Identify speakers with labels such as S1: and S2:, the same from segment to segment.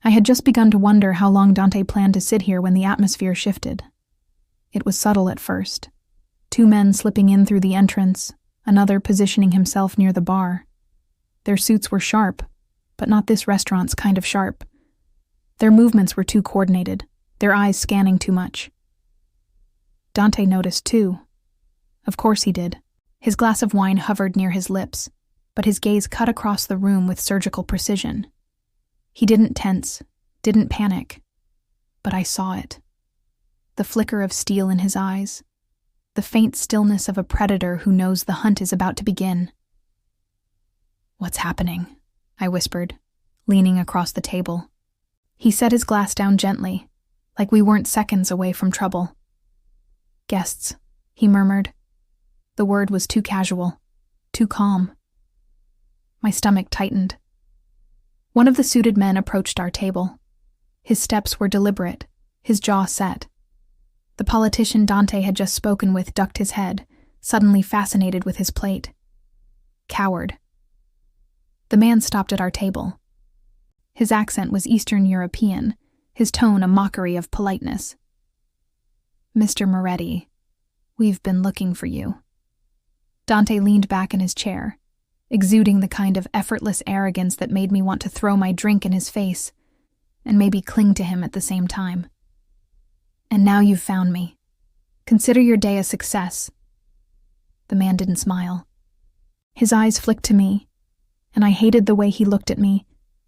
S1: I had just begun to wonder how long Dante planned to sit here when the atmosphere shifted. It was subtle at first. 2 men slipping in through the entrance, another positioning himself near the bar. Their suits were sharp, but not this restaurant's kind of sharp. Their movements were too coordinated, their eyes scanning too much. Dante noticed too. Of course he did. His glass of wine hovered near his lips, but his gaze cut across the room with surgical precision. He didn't tense, didn't panic, but I saw it. The flicker of steel in his eyes, the faint stillness of a predator who knows the hunt is about to begin. "What's happening?" I whispered, leaning across the table. He set his glass down gently, like we weren't seconds away from trouble. "Guests," he murmured. The word was too casual, too calm. My stomach tightened. One of the suited men approached our table. His steps were deliberate, his jaw set. The politician Dante had just spoken with ducked his head, suddenly fascinated with his plate. Coward. The man stopped at our table. His accent was Eastern European, his tone a mockery of politeness. "Mr. Moretti, we've been looking for you." Dante leaned back in his chair, exuding the kind of effortless arrogance that made me want to throw my drink in his face, and maybe cling to him at the same time. "And now you've found me. Consider your day a success." The man didn't smile. His eyes flicked to me, and I hated the way he looked at me,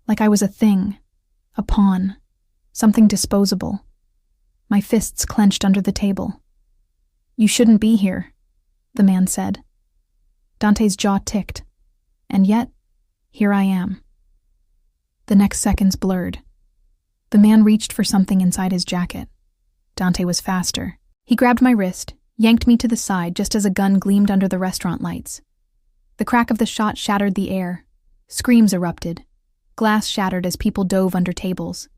S1: like I was a thing, a pawn, something disposable. My fists clenched under the table. "You shouldn't be here," the man said. Dante's jaw ticked, and yet, here I am. The next seconds blurred. The man reached for something inside his jacket. Dante was faster. He grabbed my wrist, yanked me to the side just as a gun gleamed under the restaurant lights. The crack of the shot shattered the air. Screams erupted. Glass shattered as people dove under tables.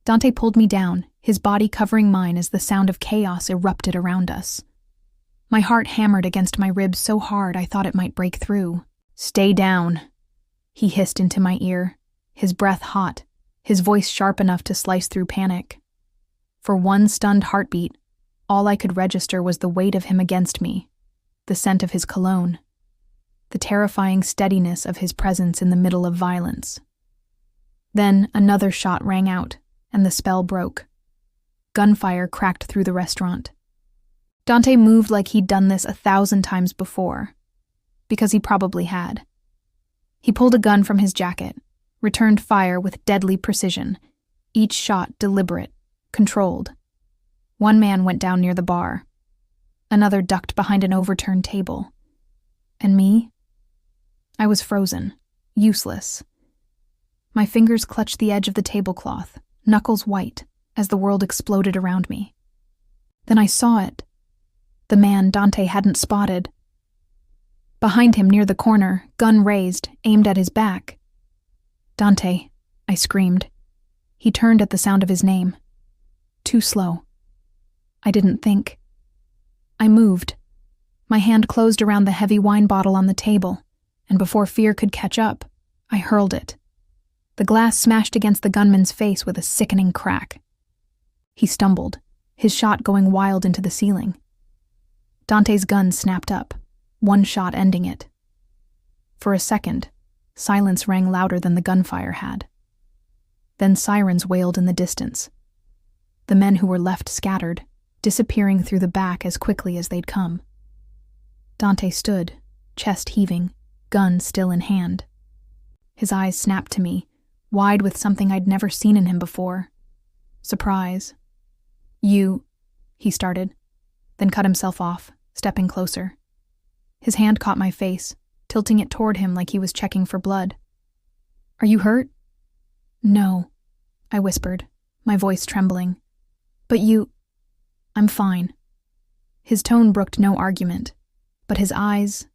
S1: Dante pulled me down, his body covering mine as the sound of chaos erupted around us. My heart hammered against my ribs so hard I thought it might break through. "Stay down," he hissed into my ear, his breath hot, his voice sharp enough to slice through panic. For one stunned heartbeat, all I could register was the weight of him against me, the scent of his cologne, the terrifying steadiness of his presence in the middle of violence. Then another shot rang out, and the spell broke. Gunfire cracked through the restaurant. Dante moved like he'd done this 1,000 times before, because he probably had. He pulled a gun from his jacket, returned fire with deadly precision, each shot deliberate, controlled. One man went down near the bar. Another ducked behind an overturned table. And me? I was frozen, useless. My fingers clutched the edge of the tablecloth, knuckles white, as the world exploded around me. Then I saw it. The man Dante hadn't spotted. Behind him, near the corner, gun raised, aimed at his back. "Dante," I screamed. He turned at the sound of his name. Too slow. I didn't think. I moved. My hand closed around the heavy wine bottle on the table, and before fear could catch up, I hurled it. The glass smashed against the gunman's face with a sickening crack. He stumbled, his shot going wild into the ceiling. Dante's gun snapped up, one shot ending it. For a second, silence rang louder than the gunfire had. Then sirens wailed in the distance. The men who were left scattered, disappearing through the back as quickly as they'd come. Dante stood, chest heaving, gun still in hand. His eyes snapped to me, wide with something I'd never seen in him before. Surprise. "You," he started, then cut himself off, stepping closer. His hand caught my face, tilting it toward him like he was checking for blood. "Are you hurt?" "No," I whispered, my voice trembling. "But you—" "I'm fine." His tone brooked no argument, but his eyes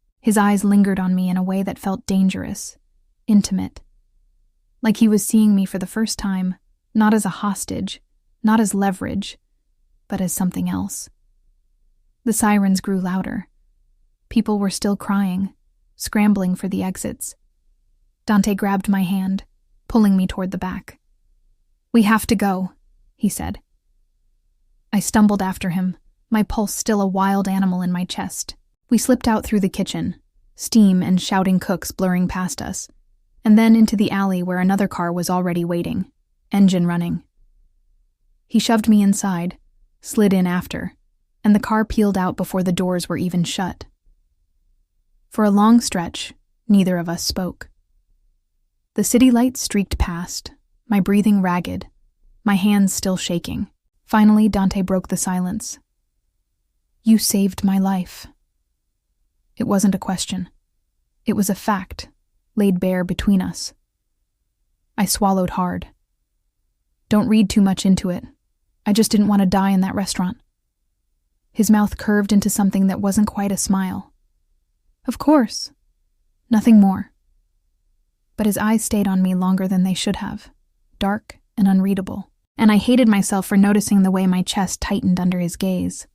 S1: lingered on me in a way that felt dangerous, intimate. Like he was seeing me for the first time, not as a hostage, not as leverage, but as something else. The sirens grew louder. People were still crying, scrambling for the exits. Dante grabbed my hand, pulling me toward the back. "We have to go," he said. I stumbled after him, my pulse still a wild animal in my chest. We slipped out through the kitchen, steam and shouting cooks blurring past us, and then into the alley where another car was already waiting, engine running. He shoved me inside, slid in after, and the car peeled out before the doors were even shut. For a long stretch, neither of us spoke. The city lights streaked past, my breathing ragged, my hands still shaking. Finally, Dante broke the silence. "You saved my life." It wasn't a question. It was a fact, laid bare between us. I swallowed hard. "Don't read too much into it. I just didn't want to die in that restaurant." His mouth curved into something that wasn't quite a smile. "Of course. Nothing more." But his eyes stayed on me longer than they should have, dark and unreadable, and I hated myself for noticing the way my chest tightened under his gaze.